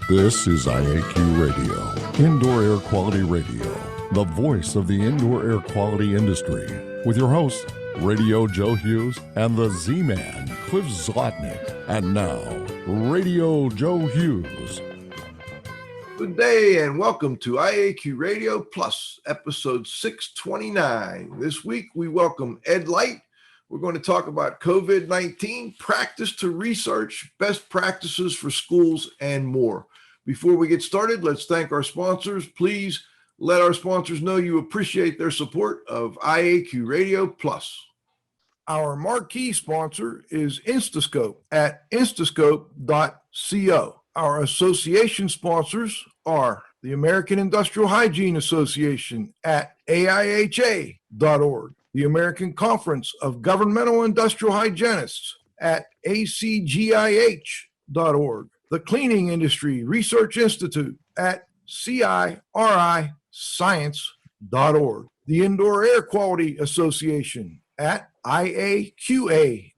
This is IAQ Radio, Indoor Air Quality Radio, the voice of the indoor air quality industry, with your hosts, Radio Joe Hughes and the Z-Man, Cliff Zlotnick. And now, Radio Joe Hughes. Good day and welcome to IAQ Radio Plus, episode 629. This week we welcome Ed Light. We're going to talk about COVID-19, practice to research, best practices for schools, and more. Before we get started, let's thank our sponsors. Please let our sponsors know you appreciate their support of IAQ Radio Plus. Our marquee sponsor is Instascope at instascope.co. Our association sponsors are the American Industrial Hygiene Association at AIHA.org, the American Conference of Governmental Industrial Hygienists at ACGIH.org, the Cleaning Industry Research Institute at CIRIScience.org, the Indoor Air Quality Association at IAQA.org,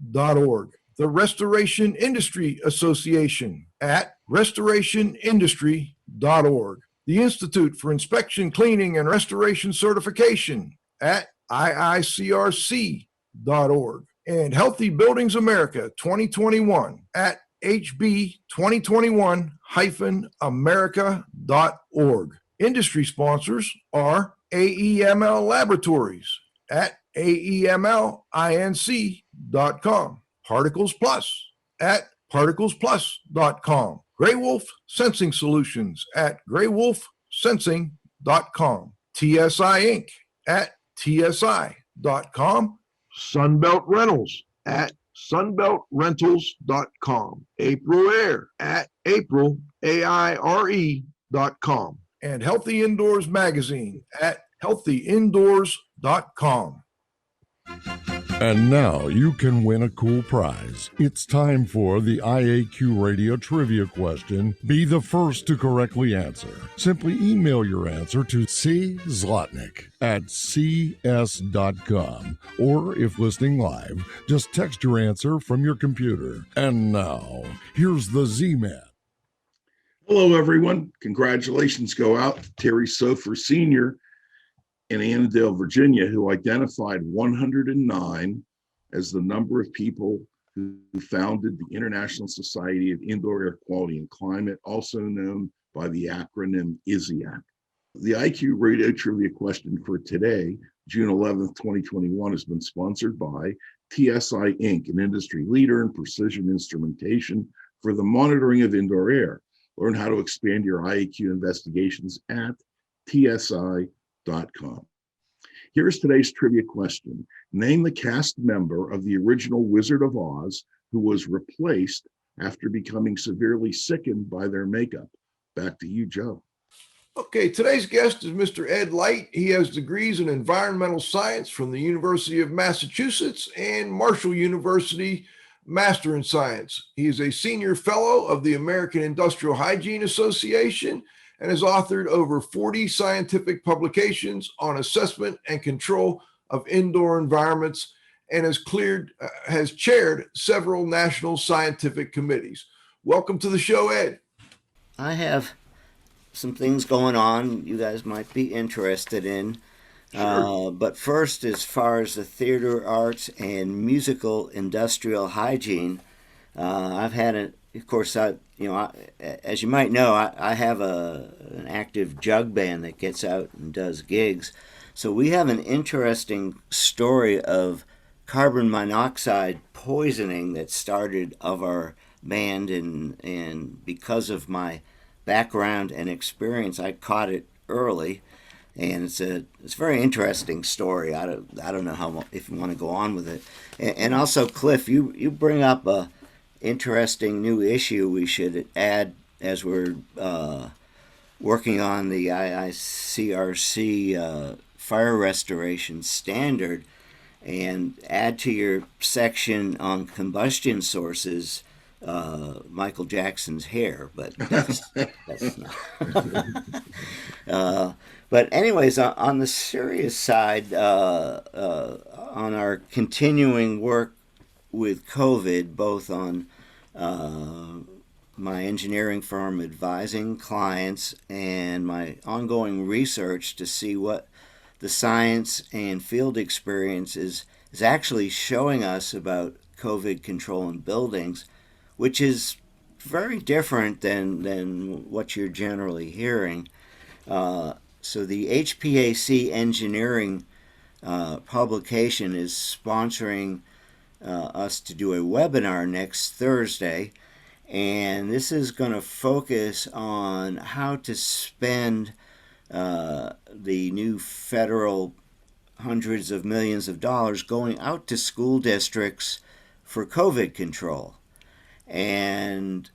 the Restoration Industry Association at restorationindustry.org, the Institute for Inspection, Cleaning, and Restoration Certification at IICRC.org, and Healthy Buildings America 2021 at HB2021-America.org. Industry sponsors are AEML Laboratories at AEMLINC.com, Particles Plus at particlesplus.com, Grey Wolf Sensing Solutions at greywolfsensing.com, TSI Inc. at TSI.com, Sunbelt Rentals at sunbeltrentals.com, April Air at aprilaire.com, and Healthy Indoors Magazine at healthyindoors.com. And now you can win a cool prize. It's time for the IAQ Radio Trivia question. Be the first to correctly answer. Simply email your answer to czlotnick at cs.com. Or if listening live, just text your answer from your computer. And now, here's the Z-Man. Hello, everyone. Congratulations go out to Terry Sofer Sr. in Annandale, Virginia, who identified 109 as the number of people who founded the International Society of Indoor Air Quality and Climate, also known by the acronym ISIAQ. The IQ Radio Trivia question for today, June 11th, 2021, has been sponsored by TSI Inc., an industry leader in precision instrumentation for the monitoring of indoor air. Learn how to expand your IAQ investigations at TSI.com. Here's today's trivia question. Name the cast member of the original Wizard of Oz who was replaced after becoming severely sickened by their makeup. Back to you, Joe. Okay, today's guest is Mr. Ed Light. He has degrees in environmental science from the University of Massachusetts and Marshall University, Master in Science. He is a senior fellow of the American Industrial Hygiene Association and has authored over 40 scientific publications on assessment and control of indoor environments and has chaired several national scientific committees. Welcome to the show, Ed. I have some things going on you guys might be interested in. Sure. But first, as far as the theater arts and musical industrial hygiene, I've had of course, as you might know, I have an active jug band that gets out and does gigs. So we have an interesting story of carbon monoxide poisoning that started of our band, and because of my background and experience, I caught it early, and it's a very interesting story. I don't know if you want to go on with it, and also Cliff, you bring up a interesting new issue we should add as we're working on the IICRC fire restoration standard, and add to your section on combustion sources Michael Jackson's hair, but that's not. But anyways, on the serious side, on our continuing work with COVID, both on my engineering firm advising clients and my ongoing research to see what the science and field experience is actually showing us about COVID control in buildings, which is very different than what you're generally hearing. So the HPAC engineering publication is sponsoring us to do a webinar next Thursday, and this is going to focus on how to spend the new federal hundreds of millions of dollars going out to school districts for COVID control. And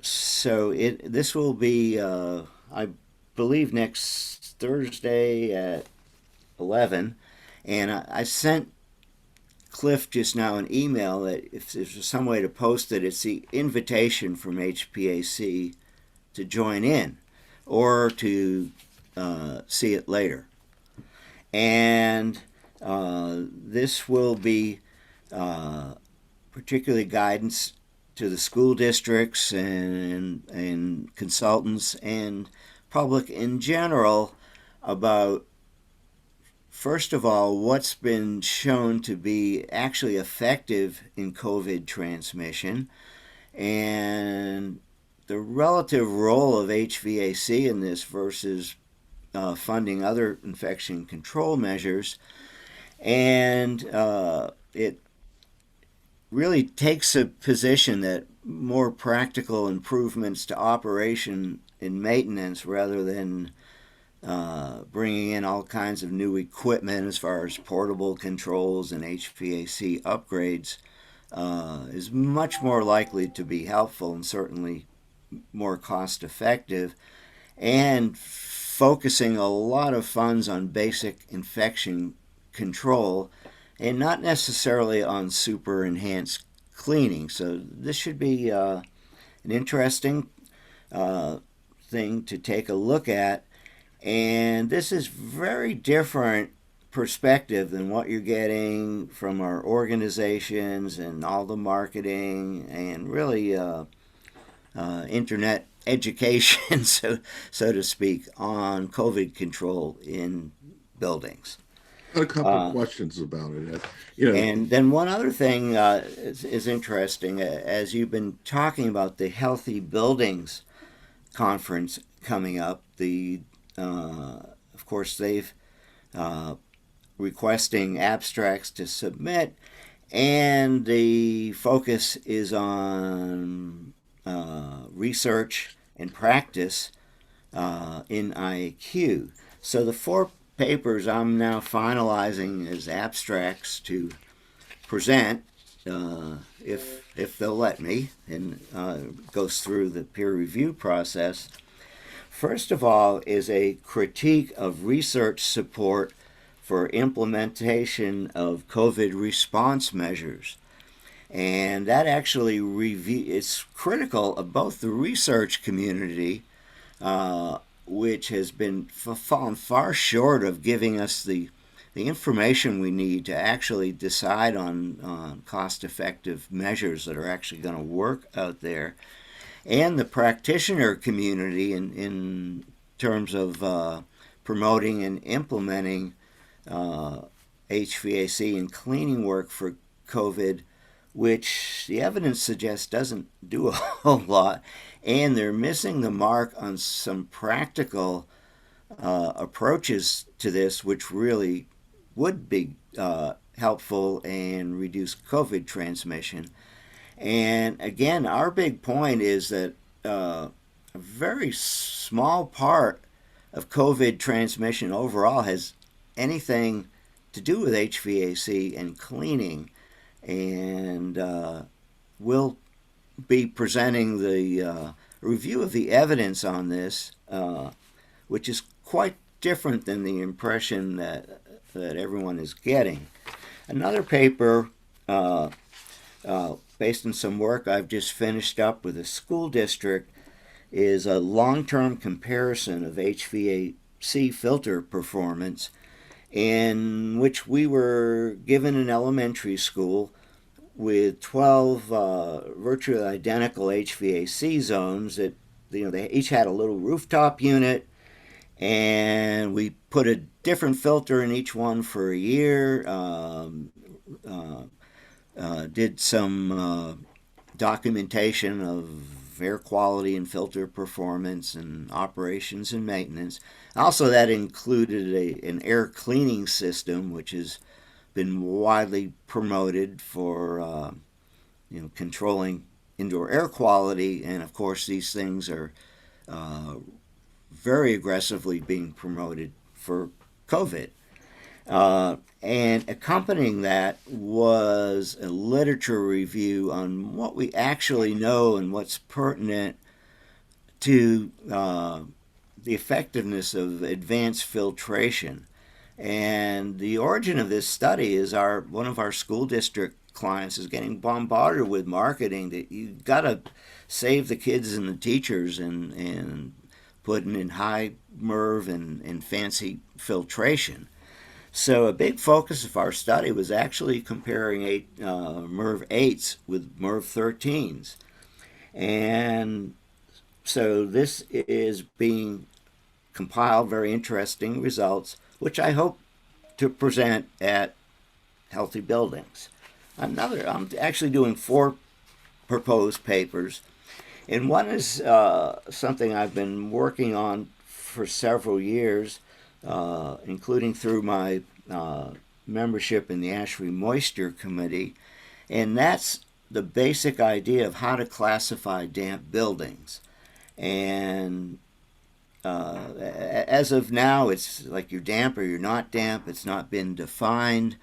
so this will be, I believe, next Thursday at 11. And I sent Cliff just now an email that if there's some way to post it, it's the invitation from HPAC to join in or to see it later. And this will be particularly guidance to the school districts and consultants and public in general about, first of all, what's been shown to be actually effective in COVID transmission and the relative role of HVAC in this versus funding other infection control measures. And it really takes a position that more practical improvements to operation and maintenance rather than bringing in all kinds of new equipment as far as portable controls and HVAC upgrades is much more likely to be helpful and certainly more cost effective, and focusing a lot of funds on basic infection control and not necessarily on super enhanced cleaning. So this should be an interesting thing to take a look at. And this is very different perspective than what you're getting from our organizations and all the marketing and really internet education, so to speak, on COVID control in buildings. Got a couple of questions about it. And then one other thing is interesting. As you've been talking about the Healthy Buildings Conference coming up, of course, they've requesting abstracts to submit, and the focus is on research and practice in IAQ. So the 4 papers I'm now finalizing as abstracts to present, if they'll let me, and goes through the peer review process. First of all is a critique of research support for implementation of COVID response measures. And that actually is critical of both the research community, which has been fallen far short of giving us the information we need to actually decide on cost-effective measures that are actually going to work out there, and the practitioner community in terms of promoting and implementing HVAC and cleaning work for COVID, which the evidence suggests doesn't do a whole lot, and they're missing the mark on some practical approaches to this, which really would be helpful and reduce COVID transmission. And again, our big point is that a very small part of COVID transmission overall has anything to do with HVAC and cleaning. And we'll be presenting the review of the evidence on this, which is quite different than the impression that everyone is getting. Another paper, based on some work I've just finished up with a school district, is a long-term comparison of HVAC filter performance, in which we were given an elementary school with 12 virtually identical HVAC zones that, they each had a little rooftop unit, and we put a different filter in each one for a year. Did some documentation of air quality and filter performance and operations and maintenance. Also, that included an air cleaning system, which has been widely promoted for controlling indoor air quality. And of course, these things are very aggressively being promoted for COVID. And accompanying that was a literature review on what we actually know and what's pertinent to the effectiveness of advanced filtration. And the origin of this study is one of our school district clients is getting bombarded with marketing that you got to save the kids and the teachers and putting in high MERV and fancy filtration. So a big focus of our study was actually comparing MERV 8s with MERV 13s. And so this is being compiled, very interesting results, which I hope to present at Healthy Buildings. I'm actually doing 4 proposed papers, and one is something I've been working on for several years, including through my membership in the Ash-Free Moisture Committee, and that's the basic idea of how to classify damp buildings. And as of now, it's like you're damp or you're not damp. It's not been defined.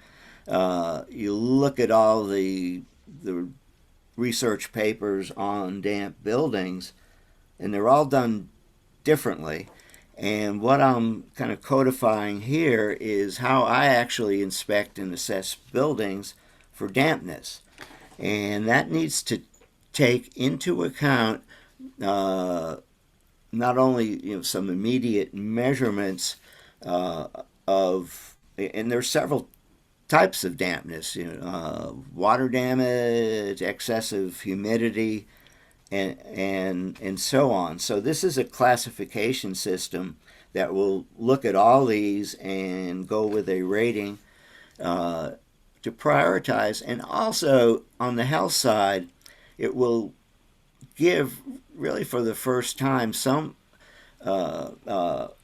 You look at all the research papers on damp buildings, and they're all done differently. And what I'm kind of codifying here is how I actually inspect and assess buildings for dampness. And that needs to take into account not only some immediate measurements of, and there's several types of dampness, water damage, excessive humidity, and so on. So this is a classification system that will look at all these and go with a rating to prioritize. And also on the health side, it will give, really for the first time, some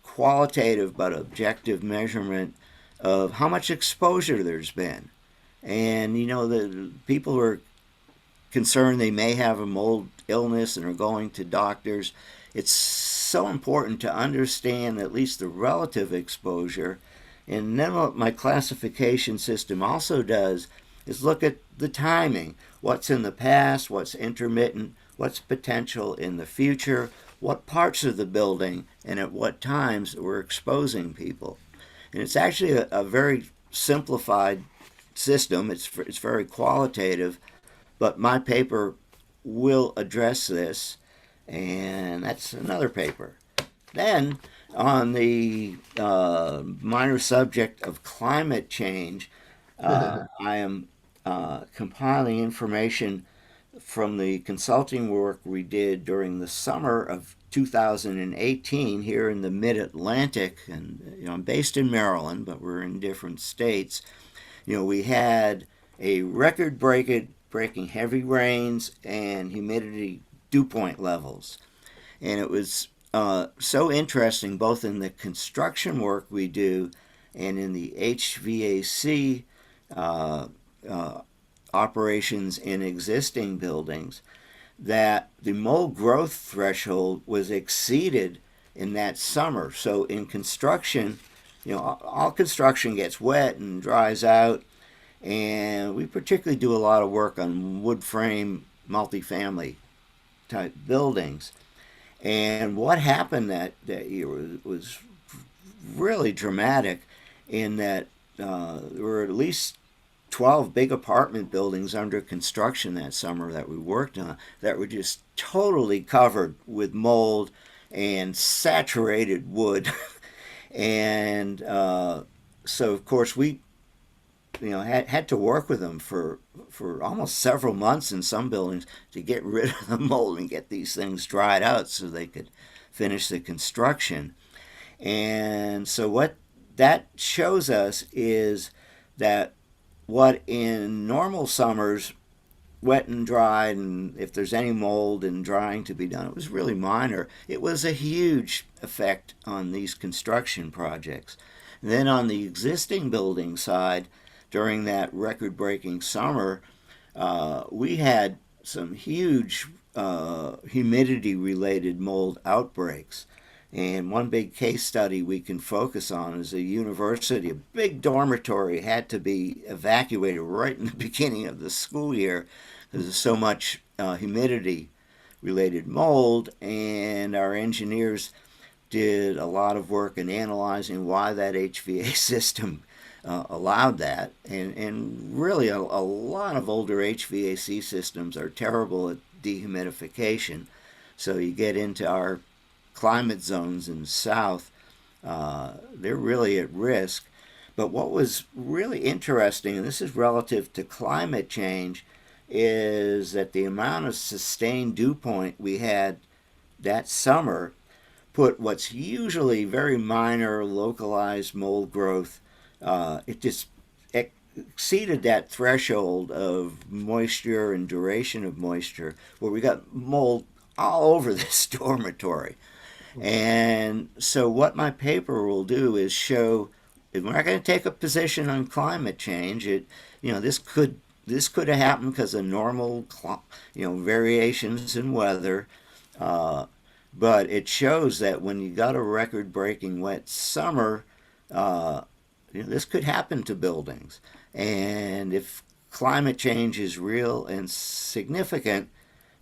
qualitative but objective measurement of how much exposure there's been. And the people who are concerned they may have a mold illness and are going to doctors, it's so important to understand at least the relative exposure. And then what my classification system also does is look at the timing. What's in the past, what's intermittent, what's potential in the future, what parts of the building and at what times we're exposing people. And it's actually a very simplified system. It's very qualitative, but my paper will address this, and that's another paper. Then, on the minor subject of climate change, I am compiling information from the consulting work we did during the summer of 2018 here in the mid-Atlantic. And I'm based in Maryland, but we're in different states. We had a record-breaking heavy rains and humidity dew point levels. And it was so interesting, both in the construction work we do and in the HVAC operations in existing buildings, that the mold growth threshold was exceeded in that summer. So in construction, all construction gets wet and dries out, and we particularly do a lot of work on wood frame multifamily type buildings. And what happened that year was really dramatic, in that there were at least 12 big apartment buildings under construction that summer that we worked on that were just totally covered with mold and saturated wood. And so, of course, we had to work with them for almost several months in some buildings to get rid of the mold and get these things dried out so they could finish the construction. And so what that shows us is that what in normal summers, wet and dried, and if there's any mold and drying to be done, it was really minor. It was a huge effect on these construction projects. And then on the existing building side, during that record-breaking summer, we had some huge humidity-related mold outbreaks. And one big case study we can focus on is a university, a big dormitory had to be evacuated right in the beginning of the school year because there's so much humidity-related mold, and our engineers did a lot of work in analyzing why that HVA system allowed that. And really a lot of older HVAC systems are terrible at dehumidification. So you get into our climate zones in the south, they're really at risk. But what was really interesting, and this is relative to climate change, is that the amount of sustained dew point we had that summer put what's usually very minor localized mold growth, it just exceeded that threshold of moisture and duration of moisture, where we got mold all over this dormitory. And so what my paper will do is show, we're not going to take a position on climate change. This could have happened because of normal, variations in weather. But it shows that when you got a record-breaking wet summer, this could happen to buildings. And if climate change is real and significant,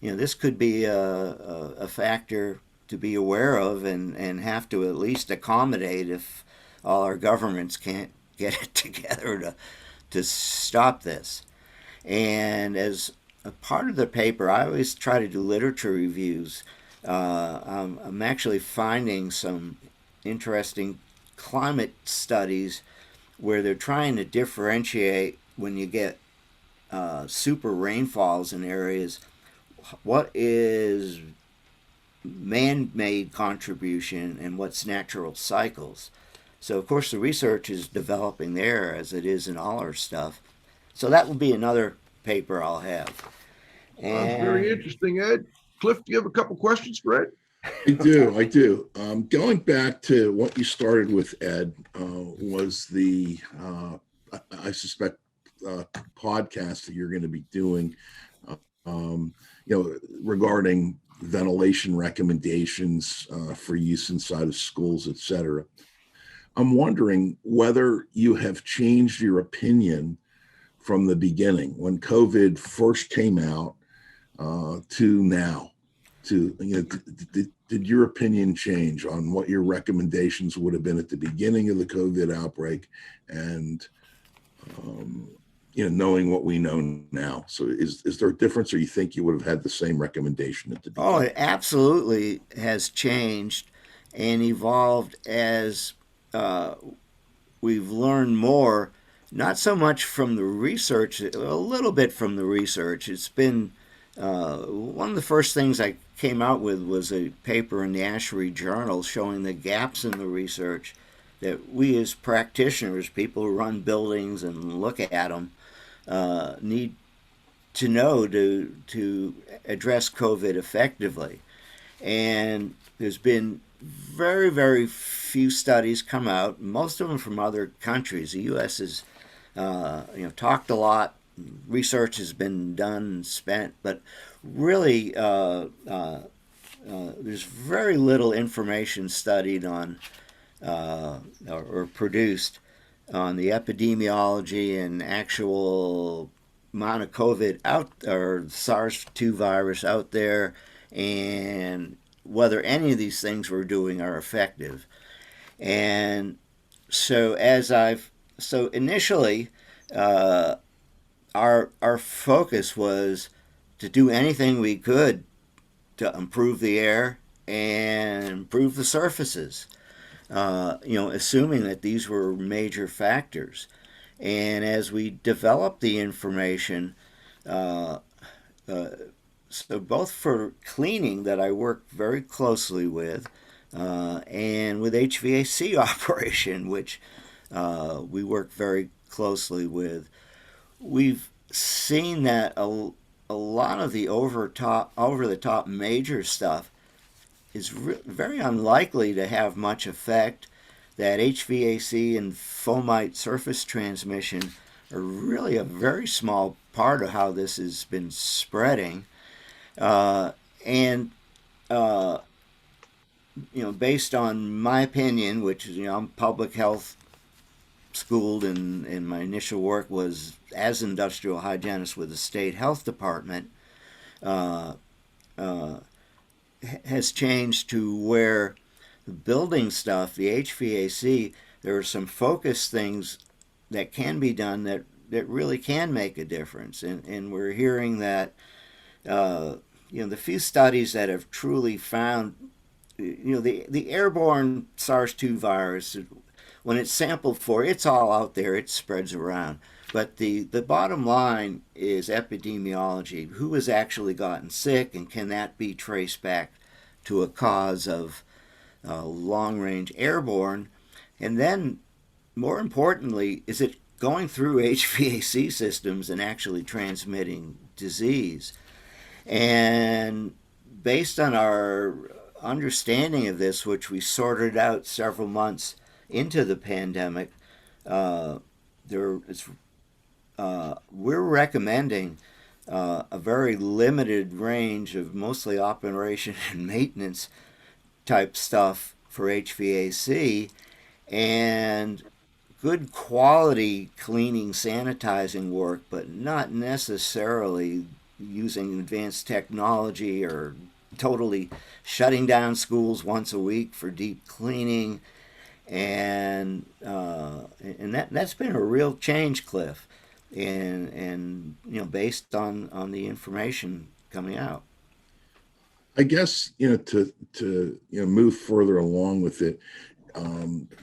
this could be a factor to be aware of and have to at least accommodate if all our governments can't get it together to stop this. And as a part of the paper, I always try to do literature reviews. I'm actually finding some interesting climate studies where they're trying to differentiate when you get super rainfalls in areas, what is man-made contribution and what's natural cycles. So of course the research is developing there as it is in all our stuff. So that will be another paper I'll have. And very interesting, Ed. Cliff, do you have a couple questions for Ed? I do. Going back to what you started with, Ed, was the, I suspect, podcast that you're going to be doing, regarding ventilation recommendations for use inside of schools, et cetera. I'm wondering whether you have changed your opinion from the beginning, when COVID first came out, to now. Did your opinion change on what your recommendations would have been at the beginning of the COVID outbreak, and knowing what we know now? So is there a difference, or you think you would have had the same recommendation at the beginning? Oh, it absolutely has changed and evolved as we've learned more, not so much from the research, a little bit from the research. It's been one of the first things I came out with was a paper in the ASHRAE Journal showing the gaps in the research that we as practitioners, people who run buildings and look at them, need to know to address COVID effectively. And there's been very, very few studies come out, most of them from other countries. The U.S. has talked a lot. Research has been done and spent, but really there's very little information studied on or produced on the epidemiology and actual amount of COVID out, or SARS-2 virus out there, and whether any of these things we're doing are effective. And so initially, our focus was to do anything we could to improve the air and improve the surfaces, assuming that these were major factors. And as we develop the information, uh, so both for cleaning that I work very closely with, and with HVAC operation, which we work very closely with, we've seen that a lot of the over the top major stuff is very unlikely to have much effect. That HVAC and fomite surface transmission are really a very small part of how this has been spreading. And based on my opinion, which is, I'm public health schooled, and my initial work was as industrial hygienist with the state health department, uh, uh, has changed to where the building stuff, the HVAC, there are some focus things that can be done that really can make a difference. And we're hearing that, the few studies that have truly found, the airborne SARS-2 virus, when it's sampled for, it's all out there, it spreads around. But the bottom line is epidemiology. Who has actually gotten sick, and can that be traced back to a cause of long-range airborne? And then, more importantly, is it going through HVAC systems and actually transmitting disease? And based on our understanding of this, which we sorted out several months into the pandemic, we're recommending a very limited range of mostly operation and maintenance type stuff for HVAC, and good quality cleaning, sanitizing work, but not necessarily using advanced technology or totally shutting down schools once a week for deep cleaning. And that's been a real change, Cliff, and based on the information coming out. I guess, to move further along with it,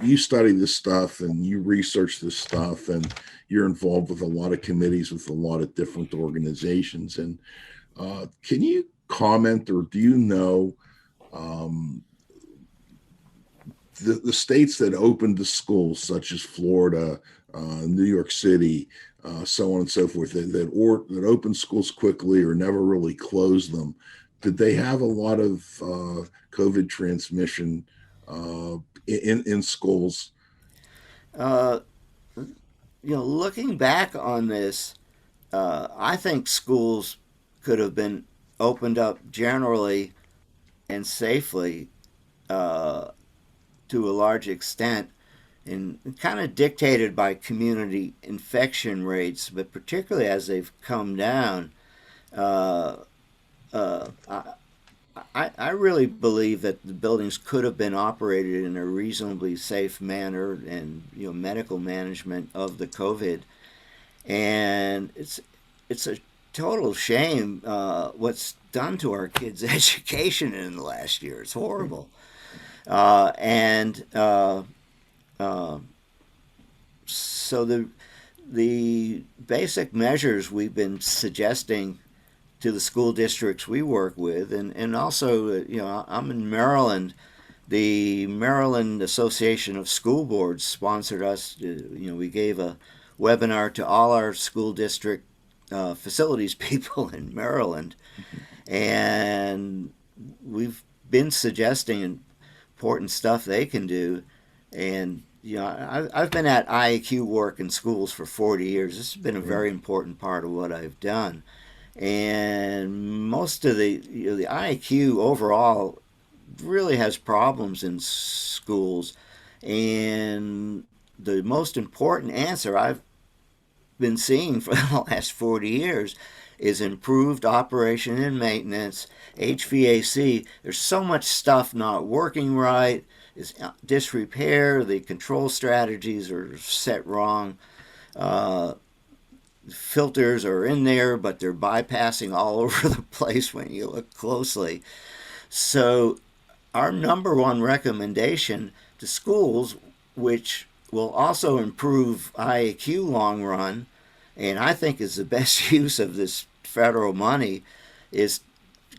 you study this stuff and you research this stuff, and you're involved with a lot of committees with a lot of different organizations. And can you comment, or do you know the states that opened the schools, such as Florida, New York City, so on and so forth, that opened schools quickly or never really closed them? Did they have a lot of COVID transmission in schools? Looking back on this, I think schools could have been opened up generally and safely, to a large extent, and kind of dictated by community infection rates, but particularly as they've come down. I really believe that the buildings could have been operated in a reasonably safe manner, and medical management of the COVID. And it's a total shame what's done to our kids' education in the last year. It's horrible. So the basic measures we've been suggesting to the school districts we work with, and also, I'm in Maryland. The Maryland Association of School Boards sponsored us. We gave a webinar to all our school district facilities people in Maryland, and we've been suggesting important stuff they can do. And I've been at IAQ work in schools for 40 years. This has been a very important part of what I've done. And most of the IAQ overall really has problems in schools. And the most important answer I've been seeing for the last 40 years is improved operation and maintenance, HVAC. There's so much stuff not working right, is disrepair, the control strategies are set wrong. Filters are in there, but they're bypassing all over the place when you look closely. So our number one recommendation to schools, which will also improve IAQ long run, and I think is the best use of this federal money, is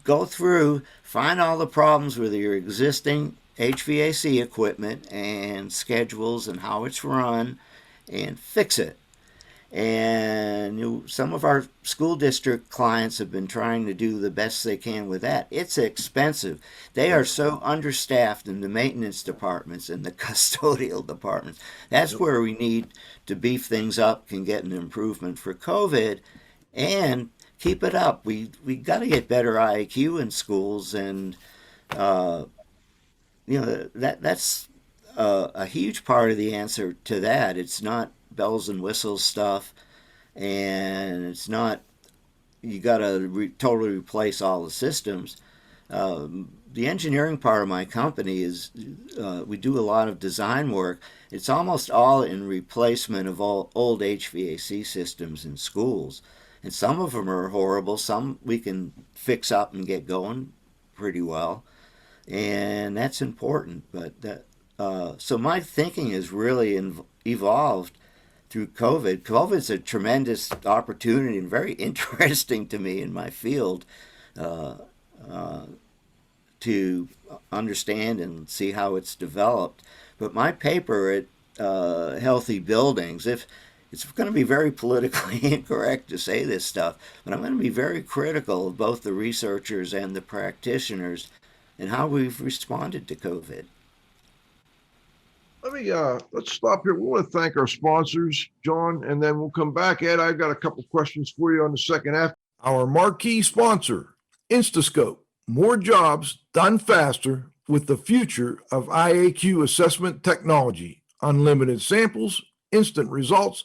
go through, find all the problems with your existing HVAC equipment and schedules and how it's run, and fix it. And some of our school district clients have been trying to do the best they can with that. It's expensive. They are so understaffed in the maintenance departments and the custodial departments. That's where we need to beef things up, can get an improvement for COVID, and keep it up. We got to get better IAQ in schools, and that's a huge part of the answer to that. It's not bells and whistles stuff, and it's not you got to totally replace all the systems. The engineering part of my company is we do a lot of design work. It's almost all in replacement of all old HVAC systems in schools, and some of them are horrible. Some we can fix up and get going pretty well, and that's important. But so my thinking has really evolved through COVID. COVID's a tremendous opportunity and very interesting to me in my field to understand and see how it's developed. But my paper at Healthy Buildings, if it's going to be very politically incorrect to say this stuff, but I'm going to be very critical of both the researchers and the practitioners and how we've responded to COVID. Let me let's stop here. We want to thank our sponsors, John, and then we'll come back. Ed, I've got a couple questions for you on the second half. Our marquee sponsor, Instascope. More jobs done faster with the future of IAQ assessment technology. Unlimited samples, instant results,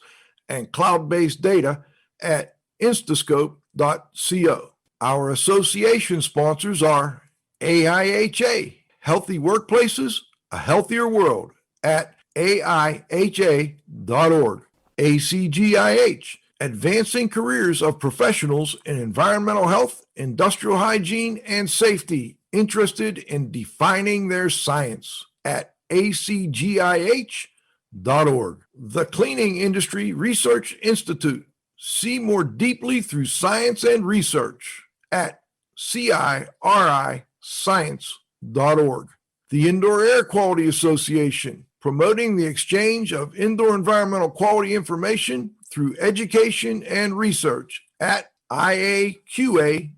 and cloud-based data at instascope.co. Our association sponsors are AIHA, Healthy Workplaces, A Healthier World, at aiha.org. ACGIH, Advancing Careers of Professionals in Environmental Health, Industrial Hygiene, and Safety, interested in defining their science, at acgih.org. The Cleaning Industry Research Institute, see more deeply through science and research, at ciriscience.org. The Indoor Air Quality Association, promoting the exchange of indoor environmental quality information through education and research, at iaqa.org.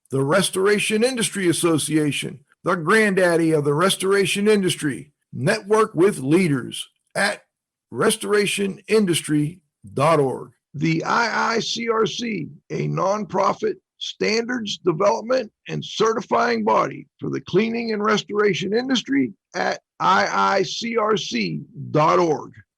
The Restoration Industry Association, the granddaddy of the restoration industry, network with leaders, at restorationindustry.org. The IICRC, a nonprofit standards development and certifying body for the cleaning and restoration industry, at iicrc.org.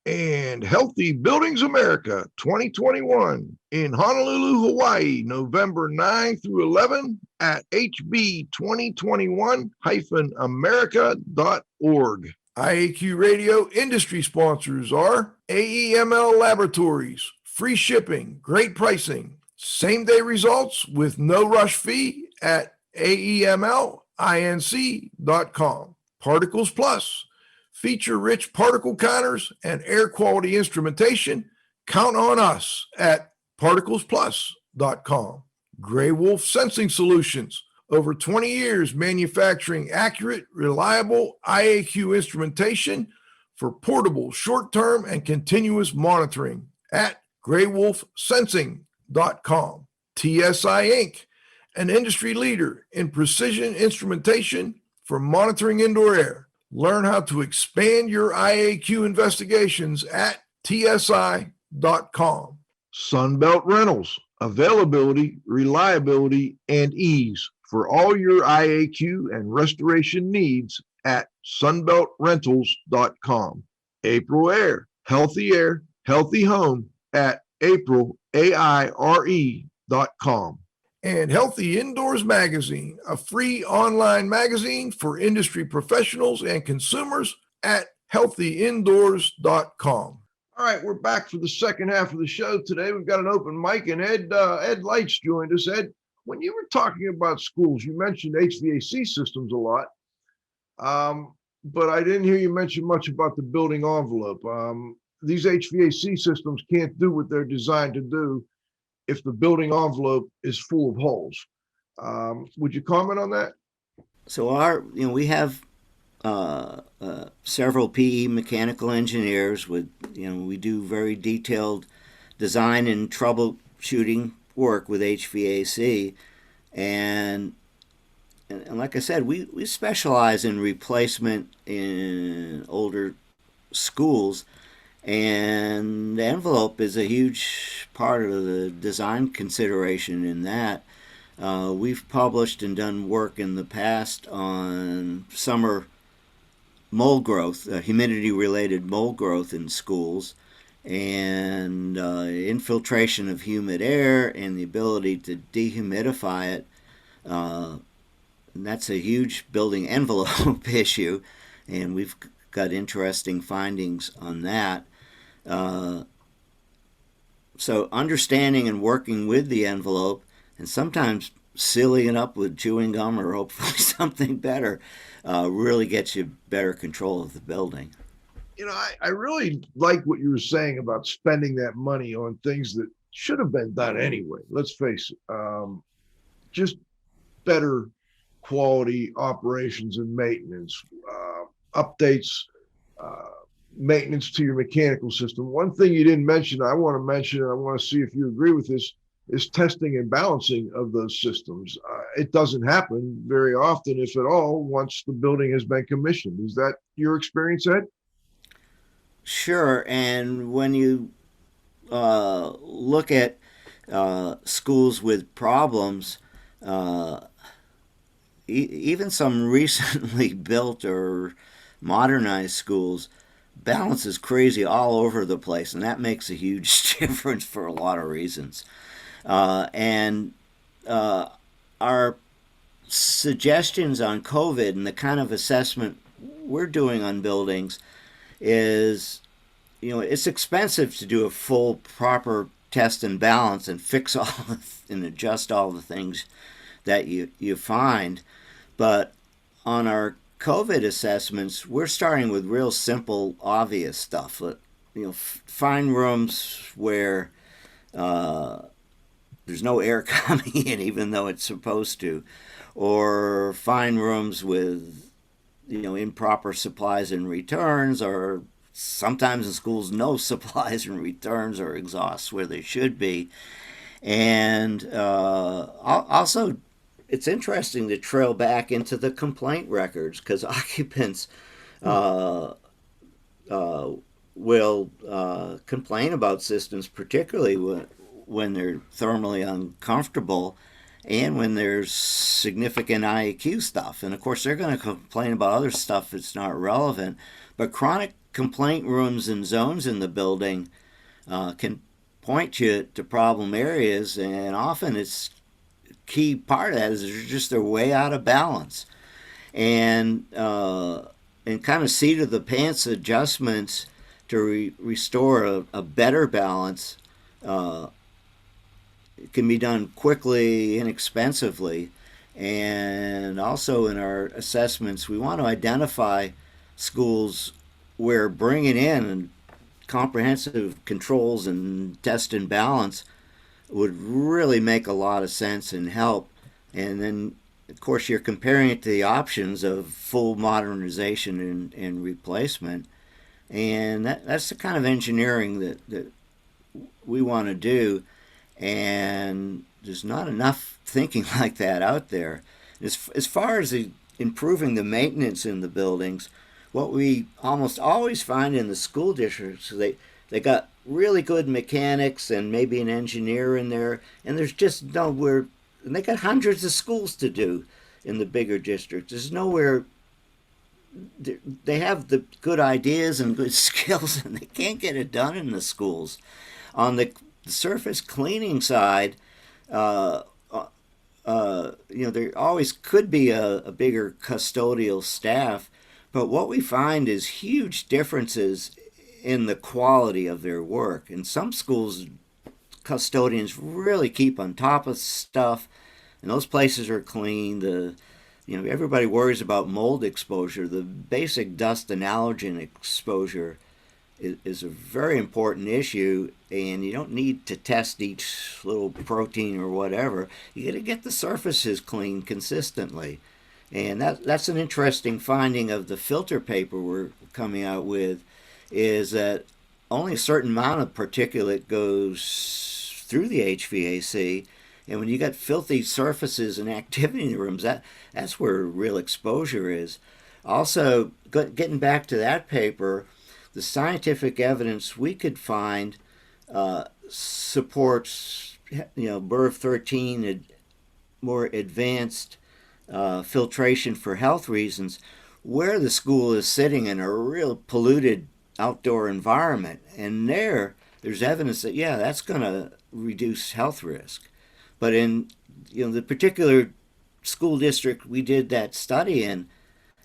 And Healthy Buildings America 2021 in Honolulu, Hawaii, November 9 through 11, at hb2021-america.org. IAQ Radio industry sponsors are AEML Laboratories, free shipping, great pricing, same-day results with no rush fee at aemlinc.com. Particles Plus, feature-rich particle counters and air quality instrumentation. Count on us at particlesplus.com. Gray Wolf Sensing Solutions, over 20 years manufacturing accurate, reliable IAQ instrumentation for portable, short-term, and continuous monitoring, at graywolfsensing.com. TSI Inc., an industry leader in precision instrumentation for monitoring indoor air. Learn how to expand your IAQ investigations at tsi.com. Sunbelt Rentals, availability, reliability, and ease for all your IAQ and restoration needs at sunbeltrentals.com. April Air, healthy home at aprilaire.com. And Healthy Indoors Magazine, a free online magazine for industry professionals and consumers, at healthyindoors.com. All right, we're back for the second half of the show today. We've got an open mic, and Ed Lights joined us. Ed, when you were talking about schools, you mentioned HVAC systems a lot. but I didn't hear you mention much about the building envelope. These HVAC systems can't do what they're designed to do if the building envelope is full of holes. Would you comment on that? So we have several PE mechanical engineers with, we do very detailed design and troubleshooting work with HVAC, and like I said, we specialize in replacement in older schools, and the envelope is a huge part of the design consideration in that. We've published and done work in the past on summer mold growth, humidity-related mold growth in schools, and infiltration of humid air and the ability to dehumidify it. And that's a huge building envelope issue, and we've got interesting findings on that. So understanding and working with the envelope, and sometimes sealing it up with chewing gum or hopefully something better, really gets you better control of the building. I really like what you were saying about spending that money on things that should have been done anyway. Let's face it, just better quality operations and maintenance, updates, maintenance to your mechanical system. One thing you didn't mention, I want to mention, and I want to see if you agree with this, is testing and balancing of those systems. It doesn't happen very often, if at all, once the building has been commissioned. Is that your experience, Ed? Sure, and when you look at schools with problems, even some recently built or modernized schools, balance is crazy all over the place, and that makes a huge difference for a lot of reasons. And our suggestions on COVID and the kind of assessment we're doing on buildings is, it's expensive to do a full, proper test and balance and fix all and adjust all the things that you find. But on our COVID assessments, we're starting with real simple, obvious stuff. Find rooms where there's no air coming in, even though it's supposed to, or find rooms with improper supplies and returns, or sometimes in schools no supplies and returns or exhausts where they should be. And also, it's interesting to trail back into the complaint records, because occupants will complain about systems, particularly when they're thermally uncomfortable and when there's significant IAQ stuff. And of course, they're going to complain about other stuff that's not relevant. But chronic complaint rooms and zones in the building can point you to problem areas, and often it's key part of that is they're way out of balance. And kind of seat of the pants adjustments to restore a better balance can be done quickly, inexpensively. And also in our assessments, we want to identify schools where bringing in comprehensive controls and test and balance would really make a lot of sense and help. And then, of course, you're comparing it to the options of full modernization and replacement. And that's the kind of engineering that we want to do. And there's not enough thinking like that out there. As far as improving the maintenance in the buildings, what we almost always find in the school districts, they got really good mechanics and maybe an engineer in there, and there's just nowhere, and they got hundreds of schools to do in the bigger districts. There's nowhere, they have the good ideas and good skills, and they can't get it done in the schools. On the surface cleaning side, there always could be a bigger custodial staff, but what we find is huge differences in the quality of their work. In some schools, custodians really keep on top of stuff, and those places are clean. The everybody worries about mold exposure. The basic dust and allergen exposure is a very important issue, and you don't need to test each little protein or whatever. You got to get the surfaces clean consistently. And that's an interesting finding of the filter paper we're coming out with, is that only a certain amount of particulate goes through the HVAC. And when you got filthy surfaces and activity rooms, that's where real exposure is. Also, getting back to that paper, the scientific evidence we could find supports, BRF 13, more advanced filtration for health reasons, where the school is sitting in a real polluted outdoor environment. And there's evidence that, that's going to reduce health risk. But in the particular school district we did that study in,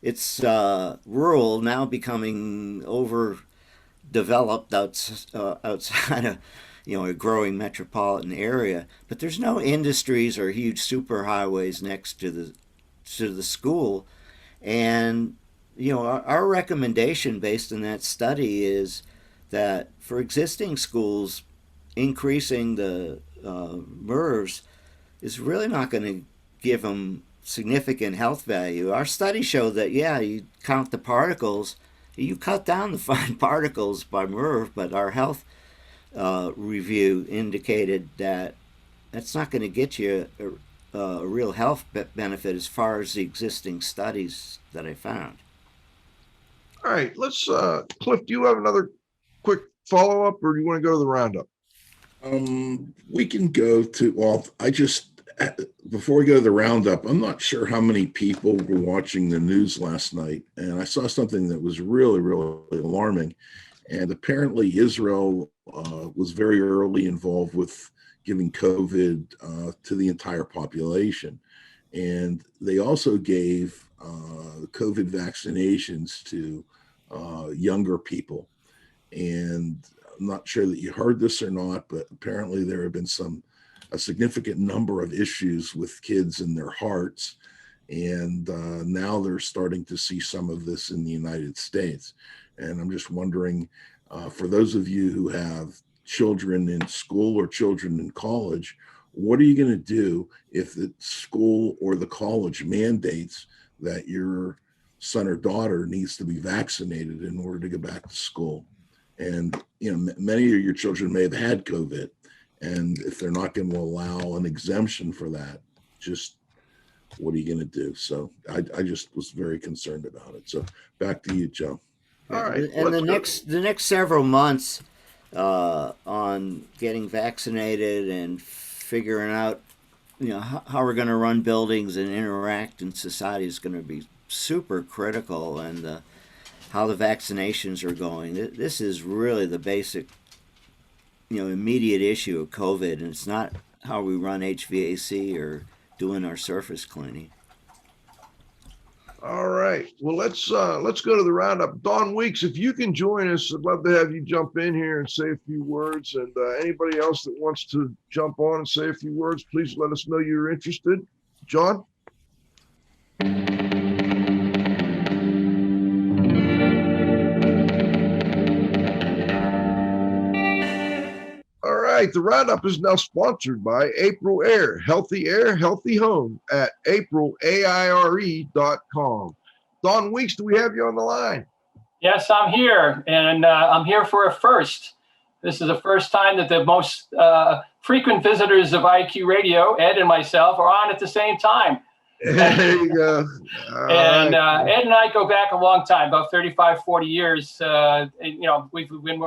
it's rural, now becoming overdeveloped outside of a growing metropolitan area. But there's no industries or huge superhighways next to the school. And our recommendation based on that study is that for existing schools, increasing the MERVs is really not going to give them significant health value. Our study showed that, you count the particles, you cut down the fine particles by MERV, but our health review indicated that that's not going to get you a real health benefit as far as the existing studies that I found. All right, let's, Cliff, do you have another quick follow-up, or do you want to go to the roundup? We can go to, before we go to the roundup, I'm not sure how many people were watching the news last night, and I saw something that was really, really alarming. And apparently Israel was very early involved with giving COVID to the entire population. And they also gave COVID vaccinations to younger people. And I'm not sure that you heard this or not, but apparently there have been a significant number of issues with kids in their hearts. And now they're starting to see some of this in the United States. And I'm just wondering, for those of you who have children in school or children in college, what are you going to do if the school or the college mandates that your son or daughter needs to be vaccinated in order to go back to school? And, many of your children may have had COVID. And if they're not going to allow an exemption for that, just what are you going to do? So I just was very concerned about it. So back to you, Joe. All right. And the next several months on getting vaccinated and figuring out, how we're going to run buildings and interact in society is going to be super critical. And how the vaccinations are going. This is really the basic, immediate issue of COVID, and it's not how we run HVAC or doing our surface cleaning. All right. Well, let's go to the roundup. Dawn Weeks, if you can join us, I'd love to have you jump in here and say a few words. And anybody else that wants to jump on and say a few words, please let us know you're interested. John? All right, the roundup is now sponsored by April Air, Healthy Home at aprilaire.com. Dawn Weeks, do we have you on the line? Yes, I'm here, and I'm here for a first. This is the first time that the most frequent visitors of IQ Radio, Ed and myself, are on at the same time. There you go. Ed and I go back a long time, about 35, 40 years. We've been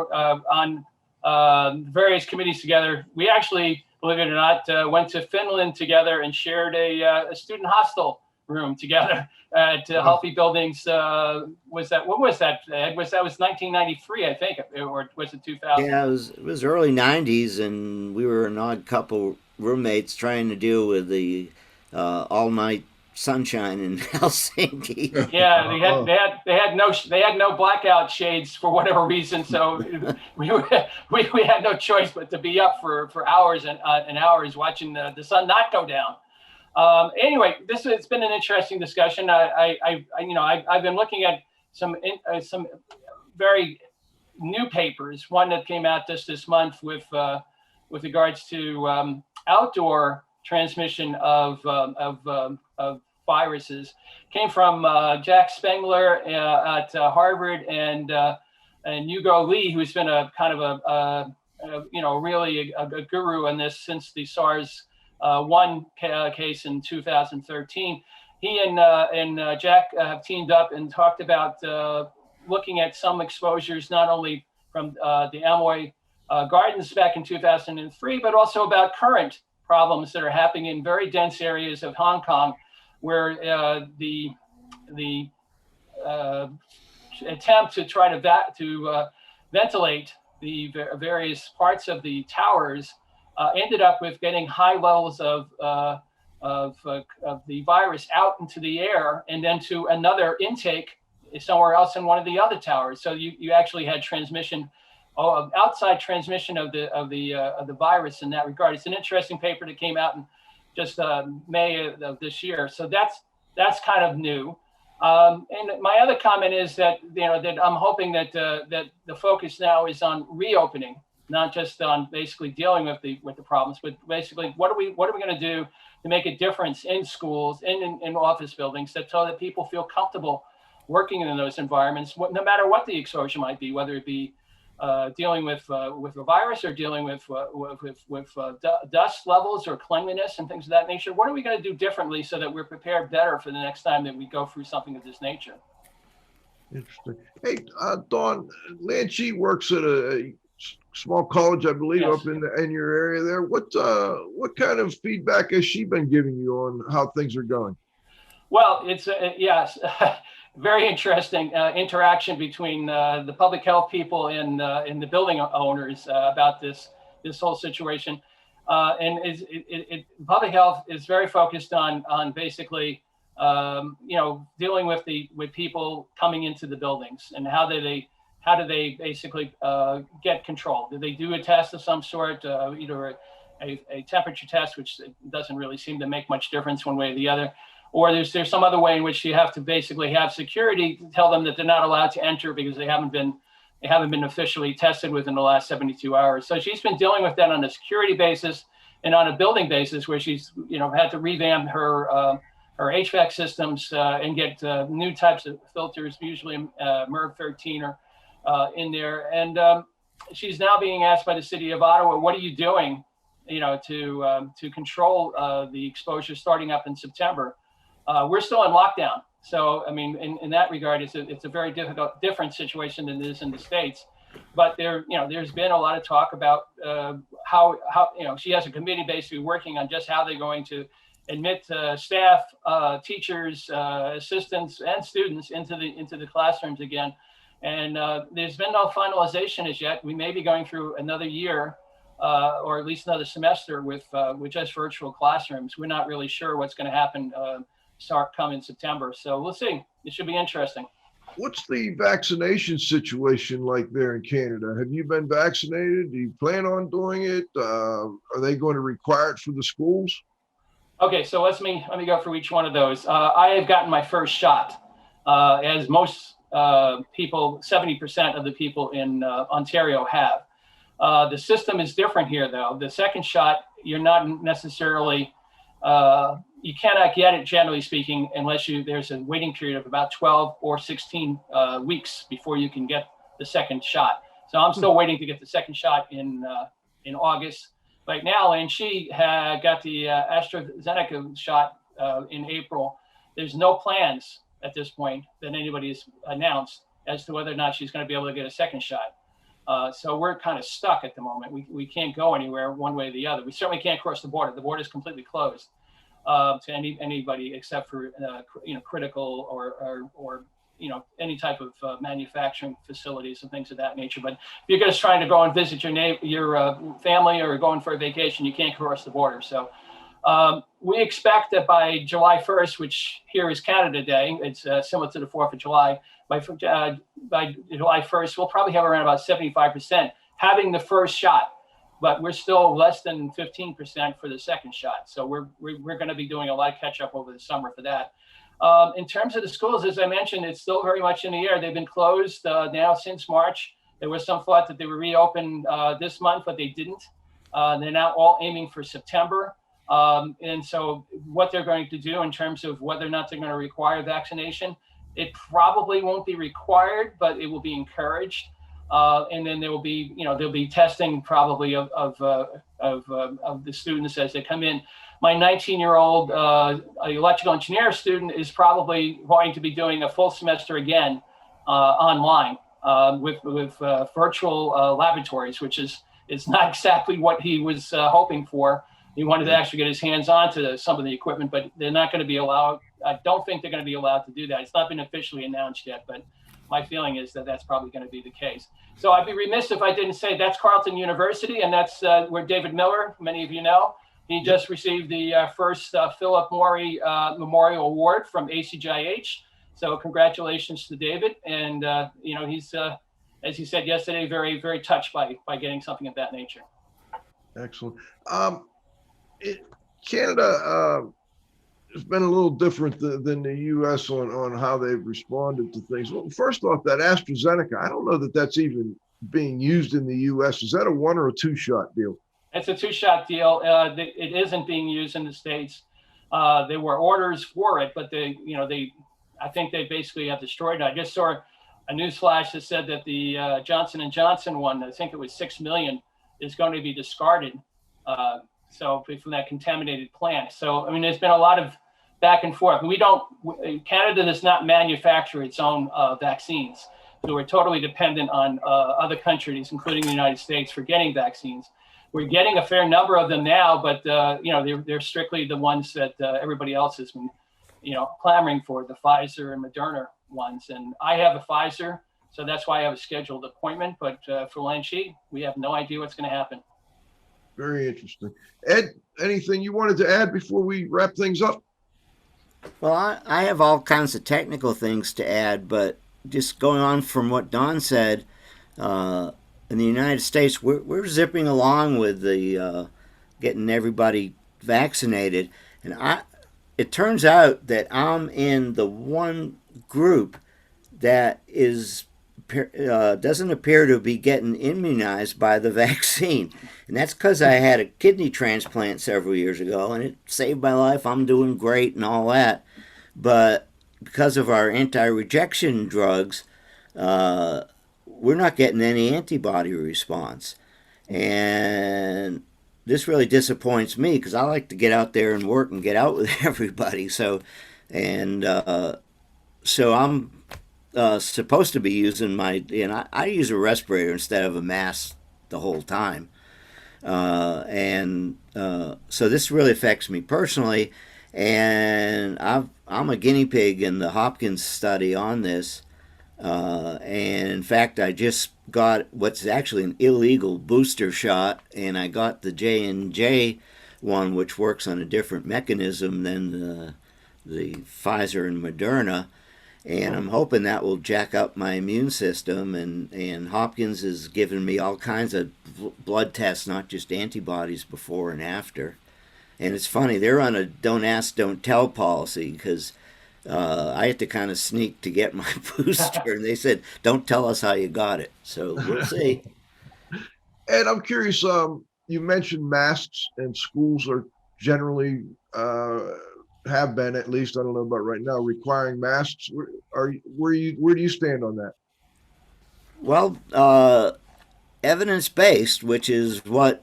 on various committees together. We actually, believe it or not, went to Finland together and shared a student hostel room together at Healthy Buildings. When was that, Ed? That was 1993, I think, or was it 2000? Yeah, it was early 90s, and we were an odd couple roommates trying to deal with the all-night sunshine in Helsinki. Yeah, they had no blackout shades for whatever reason, so we had no choice but to be up for hours and hours watching the sun not go down. Anyway, it's been an interesting discussion. I've been looking at some very new papers. One that came out just this month with regards to outdoor transmission of viruses, came from Jack Spengler at Harvard and Hugo Lee, who's been a kind of really a guru in this since the SARS one case in 2013. He and Jack have teamed up and talked about looking at some exposures, not only from the Amoy Gardens back in 2003, but also about current problems that are happening in very dense areas of Hong Kong, where the attempt to try to ventilate the various parts of the towers ended up with getting high levels of the virus out into the air and then to another intake somewhere else in one of the other towers. So you actually had transmission, outside transmission of the virus in that regard. It's an interesting paper that came out in just May of this year. So that's kind of new. And my other comment is that that I'm hoping that the focus now is on reopening, not just on basically dealing with the problems, but basically what are we going to do to make a difference in schools, in office buildings, so that people feel comfortable working in those environments, no matter what the exposure might be, whether it be dealing with a virus or dealing with dust levels or cleanliness and things of that nature. What are we going to do differently so that we're prepared better for the next time that we go through something of this nature? Interesting. Hey, Dawn, Lanchi works at a small college, I believe, Yes. up in your area there. What kind of feedback has she been giving you on how things are going? Well, it's yes. Very interesting interaction between the public health people and the building owners about this whole situation. And public health is very focused on basically dealing with people coming into the buildings and how do they basically get control? Do they do a test of some sort, either a temperature test, which doesn't really seem to make much difference one way or the other, or there's some other way in which you have to basically have security to tell them that they're not allowed to enter because they haven't been officially tested within the last 72 hours. So she's been dealing with that on a security basis and on a building basis, where she's had to revamp her HVAC systems and get new types of filters, usually MERV 13 or in there. And she's now being asked by the city of Ottawa, what are you doing, to control the exposure starting up in September? We're still in lockdown. So, I mean, in that regard, it's a very different situation than it is in the States. But there's been a lot of talk about how she has a committee basically working on just how they're going to admit staff, teachers, assistants, and students into the classrooms again. And there's been no finalization as yet. We may be going through another year or at least another semester with just virtual classrooms. We're not really sure what's going to happen come in September. So we'll see. It should be interesting. What's the vaccination situation like there in Canada? Have you been vaccinated? Do you plan on doing it? Are they going to require it for the schools? Okay, so let me go through each one of those. I have gotten my first shot, as most people, 70% of the people in Ontario have. The system is different here, though. The second shot, you're not necessarily, you cannot get it, generally speaking, unless there's a waiting period of about 12 or 16 weeks before you can get the second shot. So I'm still waiting to get the second shot in August. Right now, and she got the AstraZeneca shot in April. There's no plans at this point that anybody's announced as to whether or not she's going to be able to get a second shot. So we're kind of stuck at the moment. We can't go anywhere one way or the other. We certainly can't cross the border. The border is completely closed to anybody except for critical or any type of manufacturing facilities and things of that nature. But if you're just trying to go and visit your family or going for a vacation, you can't cross the border. So we expect that by July 1st, which here is Canada Day, it's similar to the 4th of July. By July 1st, we'll probably have around about 75% having the first shot. but we're still less than 15% for the second shot. So we're going to be doing a lot of catch up over the summer for that. In terms of the schools, as I mentioned, it's still very much in the air. They've been closed now since March. There was some thought that they would reopen this month, but they didn't. They're now all aiming for September. And so what they're going to do in terms of whether or not they're going to require vaccination, it probably won't be required, but it will be encouraged. And then there will be, there'll be testing probably of the students as they come in. My 19-year-old electrical engineer student is probably going to be doing a full semester again online with virtual laboratories, which is not exactly what he was hoping for. He wanted to actually get his hands onto some of the equipment, but they're not going to be allowed. I don't think they're going to be allowed to do that. It's not been officially announced yet, but my feeling is that that's probably going to be the case. So I'd be remiss if I didn't say that's Carleton University, and that's where David Miller, many of you know, he just received the first Philip Morey Memorial Award from ACIH. So congratulations to David. And, he's, as he said yesterday, very, very touched by getting something of that nature. Excellent. Canada has been a little different than the U.S. on how they've responded to things. Well, first off, that AstraZeneca, I don't know that that's even being used in the U.S. Is that a 1 or a 2 shot deal? It's a 2-shot deal. It isn't being used in the States. There were orders for it, but I think they basically have destroyed it. I just saw a news flash that said that the Johnson & Johnson one, I think it was 6 million, is going to be discarded. So from that contaminated plant. So, I mean, there's been a lot of back and forth. Canada does not manufacture its own vaccines. So we're totally dependent on other countries, including the United States, for getting vaccines. We're getting a fair number of them now, but they're strictly the ones that everybody else has been, clamoring for, the Pfizer and Moderna ones. And I have a Pfizer, so that's why I have a scheduled appointment. But for Lanchi, we have no idea what's going to happen. Very interesting. Ed, anything you wanted to add before we wrap things up? Well, I have all kinds of technical things to add, but just going on from what Don said, in the United States, we're zipping along with the getting everybody vaccinated, and it turns out that I'm in the one group that doesn't appear to be getting immunized by the vaccine, and that's because I had a kidney transplant several years ago, and it saved my life. I'm doing great and all that, but because of our anti-rejection drugs, we're not getting any antibody response. And this really disappoints me because I like to get out there and work and get out with everybody. So I'm supposed to be using I use a respirator instead of a mask the whole time. So this really affects me personally. And I'm a guinea pig in the Hopkins study on this. And in fact, I just got what's actually an illegal booster shot, and I got the J&J one, which works on a different mechanism than the Pfizer and Moderna. And I'm hoping that will jack up my immune system. And Hopkins is giving me all kinds of blood tests, not just antibodies before and after. And it's funny, they're on a don't ask, don't tell policy because I had to kind of sneak to get my booster, and they said, don't tell us how you got it. So we'll see. Ed, I'm curious, you mentioned masks, and schools are generally, have been, at least, I don't know about right now, requiring masks. Where do you stand on that? Well, evidence-based, which is what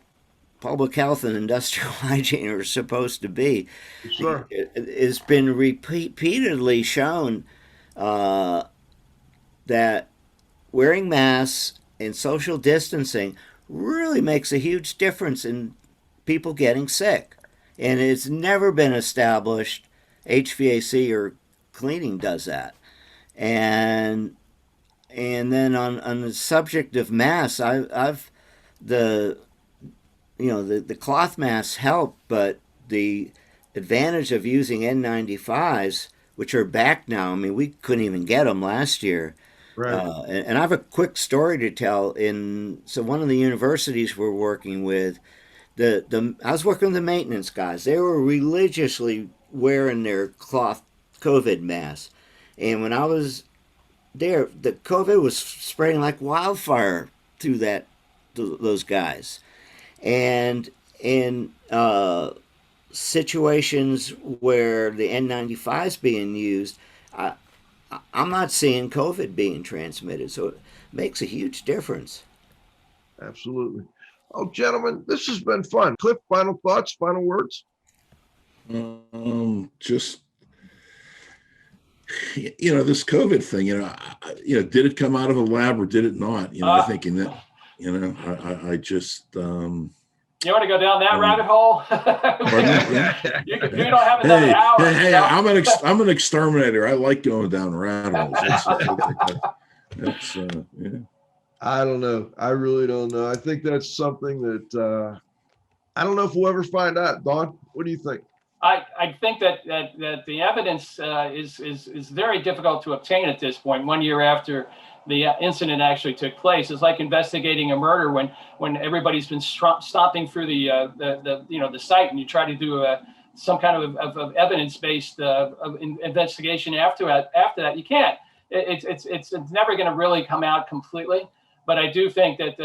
public health and industrial hygiene are supposed to be. Sure. It's been repeatedly shown that wearing masks and social distancing really makes a huge difference in people getting sick. And it's never been established HVAC or cleaning does that. And then on the subject of masks, the cloth masks help, but the advantage of using N95s, which are back now, I mean, we couldn't even get them last year, Right. And I have a quick story to tell. So one of the universities we're working with, I was working with the maintenance guys. They were religiously wearing their cloth COVID masks, and when I was there, the COVID was spreading like wildfire through those guys, and in situations where the N95 is being used, I'm not seeing COVID being transmitted, so it makes a huge difference. Absolutely. Oh, gentlemen, this has been fun. Cliff, final thoughts, final words? Just, this COVID thing, did it come out of a lab or did it not? I'm thinking that, I just, you want to go down that rabbit hole? You don't have another hour. Hey, I'm an exterminator. I like going down rabbit holes. That's yeah. I don't know. I really don't know. I think that's something that I don't know if we'll ever find out. Don, what do you think? I think that the evidence is very difficult to obtain at this point. 1 year after the incident actually took place, it's like investigating a murder when everybody's been stomping through the site, and you try to do some kind of evidence-based investigation after that. You can't. It's never going to really come out completely. But I do think that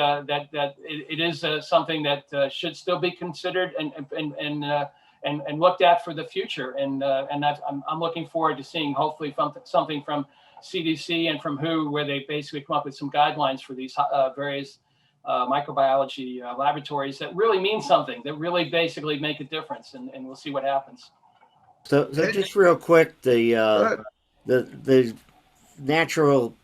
it is something that should still be considered and looked at for the future. And I'm looking forward to seeing hopefully something from CDC and from WHO, where they basically come up with some guidelines for these various microbiology laboratories that really mean something, that really basically make a difference. And we'll see what happens. So just real quick, the natural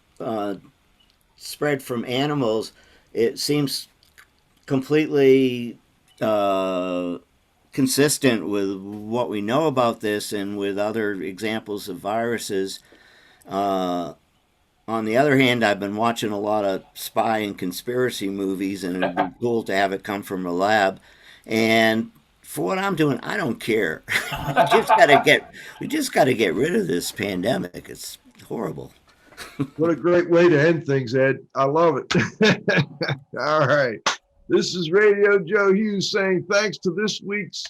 spread from animals, it seems completely consistent with what we know about this and with other examples of viruses. On the other hand, I've been watching a lot of spy and conspiracy movies, and it'd be cool to have it come from a lab. And for what I'm doing, I don't care. We just gotta get rid of this pandemic. It's horrible. What a great way to end things, Ed. I love it. All right. This is Radio Joe Hughes saying thanks to this week's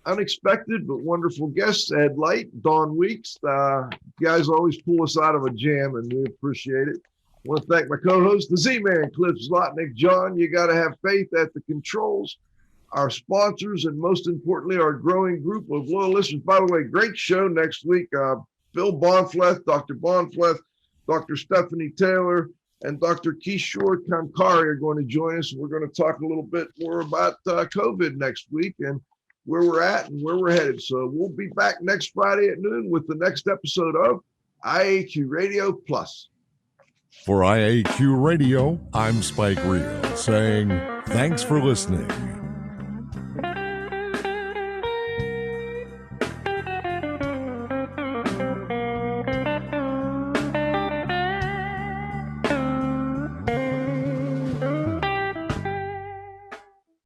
unexpected but wonderful guests, Ed Light, Dawn Weeks. You guys always pull us out of a jam, and we appreciate it. I want to thank my co-host, the Z-Man, Cliff Zlotnick. John, you got to have faith at the controls. Our sponsors, and most importantly, our growing group of loyal listeners. By the way, great show next week. Bill Bonfleth, Dr. Bonfleth, Dr. Stephanie Taylor, and Dr. Kishore Kankari are going to join us. We're going to talk a little bit more about COVID next week and where we're at and where we're headed. So we'll be back next Friday at noon with the next episode of IAQ Radio Plus. For IAQ Radio, I'm Spike Reel saying thanks for listening.